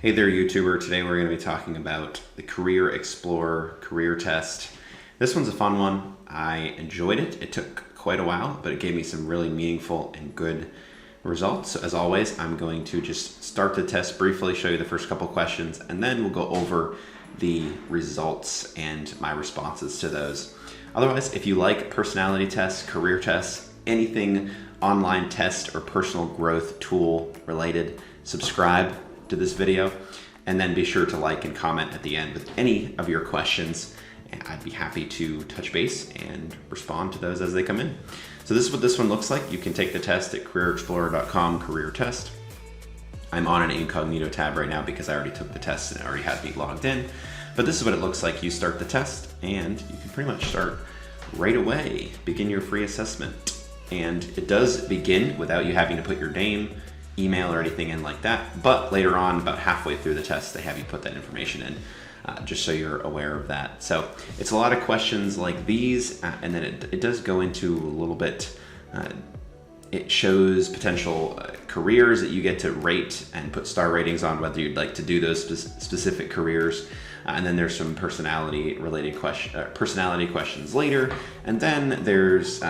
Hey there, YouTuber. Today we're going to be talking about the Career Explorer career test. This one's a fun one. I enjoyed it. It took quite a while, but it gave me some really meaningful and good results. So as always, I'm going to just start the test briefly, show you the first couple questions, and then we'll go over the results and my responses to those. Otherwise, if you like personality tests, career tests, anything online test or personal growth tool related, subscribe to this video, and then be sure to like and comment at the end with any of your questions, and I'd be happy to touch base and respond to those as they come in. So this is what this one looks like. You can take the test at careerexplorer.com career test. I'm on an incognito tab right now because I already took the test and it already had me logged in, but this is what it looks like. You start the test and you can pretty much start right away. Begin your free assessment, and it does begin without you having to put your name, email, or anything in like that, but later on, about halfway through the test, they have you put that information in, just so you're aware of that. So it's a lot of questions like these, and then it does go into a little bit, it shows potential careers that you get to rate and put star ratings on, whether you'd like to do those specific careers. And then there's some personality questions later, and then there's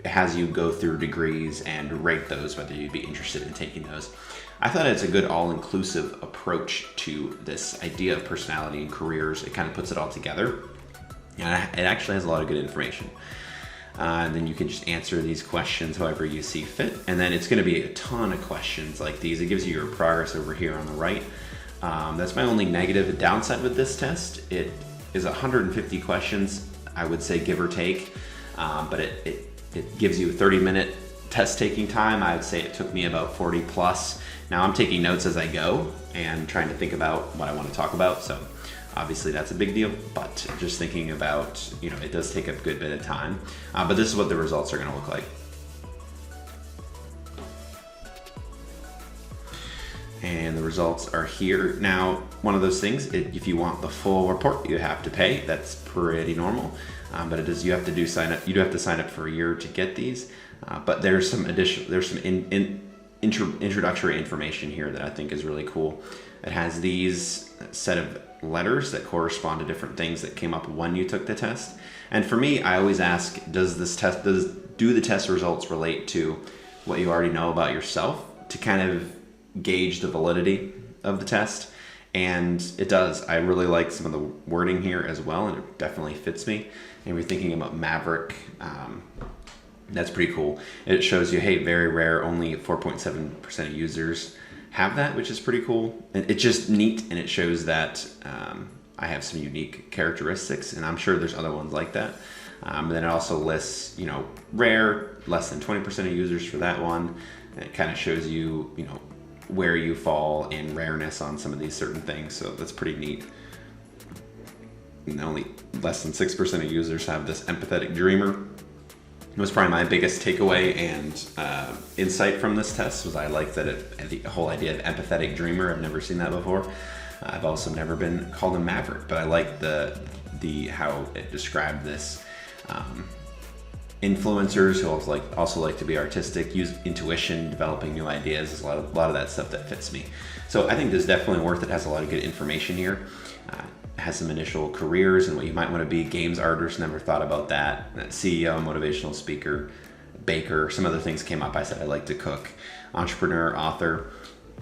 has you go through degrees and rate those, whether you'd be interested in taking those. I thought it's a good all-inclusive approach to this idea of personality and careers. It kind of puts it all together, and it actually has a lot of good information. And then you can just answer these questions however you see fit, and then it's going to be a ton of questions like these. It gives you your progress over here on the right. That's my only negative downside with this test. It is 150 questions, I would say, give or take, but it gives you a 30-minute test taking time. I would say it took me about 40 plus. Now I'm taking notes as I go and trying to think about what I want to talk about, so obviously that's a big deal, but just thinking about, it does take a good bit of time. But this is what the results are going to look like. And the results are here. Now, one of those things, if you want the full report, you have to pay. That's pretty normal. But it is, you have to sign up. You do have to sign up for a year to get these. But there's some introductory information here that I think is really cool. It has these set of letters that correspond to different things that came up when you took the test. And for me, I always ask, do the test results relate to what you already know about yourself, to kind of gauge the validity of the test? And it does. I really like some of the wording here as well, and it definitely fits me. And we're thinking about Maverick. That's pretty cool. It shows you, hey, very rare, only 4.7% of users have that, which is pretty cool. And it's just neat, and it shows that I have some unique characteristics, and I'm sure there's other ones like that. And then it also lists, rare, less than 20% of users for that one. And it kind of shows you, where you fall in rareness on some of these certain things, so that's pretty neat. And only less than 6% of users have this Empathetic Dreamer. It was probably my biggest takeaway and insight from this test was I like that the whole idea of Empathetic Dreamer. I've never seen that before. I've also never been called a Maverick, but I like the how it described this. Influencers who also like to be artistic, use intuition, developing new ideas. There's a lot of that stuff that fits me. So I think this is definitely worth it. It has a lot of good information here. It has some initial careers and what you might want to be. Games artist, never thought about that. CEO, motivational speaker, baker. Some other things came up. I said I like to cook. Entrepreneur, author.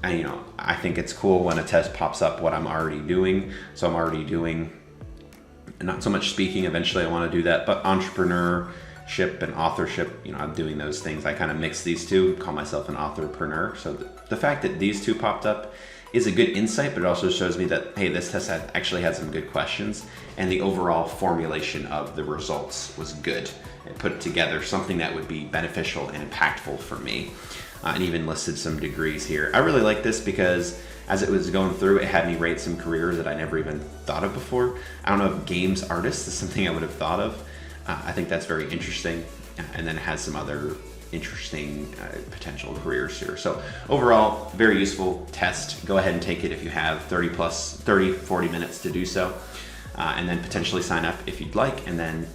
And I think it's cool when a test pops up what I'm already doing. So I'm already doing not so much speaking. Eventually I want to do that, but entrepreneurship and authorship, I'm doing those things. I kind of mix these two, call myself an authorpreneur. So the fact that these two popped up is a good insight, but it also shows me that, hey, this test actually had some good questions, and the overall formulation of the results was good. It put together something that would be beneficial and impactful for me, and even listed some degrees here. I really like this because as it was going through, it had me rate some careers that I never even thought of before. I don't know if games artist is something I would have thought of. I think that's very interesting, and then it has some other interesting potential careers here. So overall, very useful test. Go ahead and take it if you have 40 minutes to do so, and then potentially sign up if you'd like, and then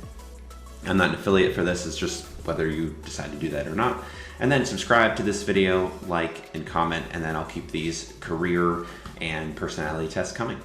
I'm not an affiliate for this, it's just whether you decide to do that or not. And then subscribe to this video, like and comment, and then I'll keep these career and personality tests coming.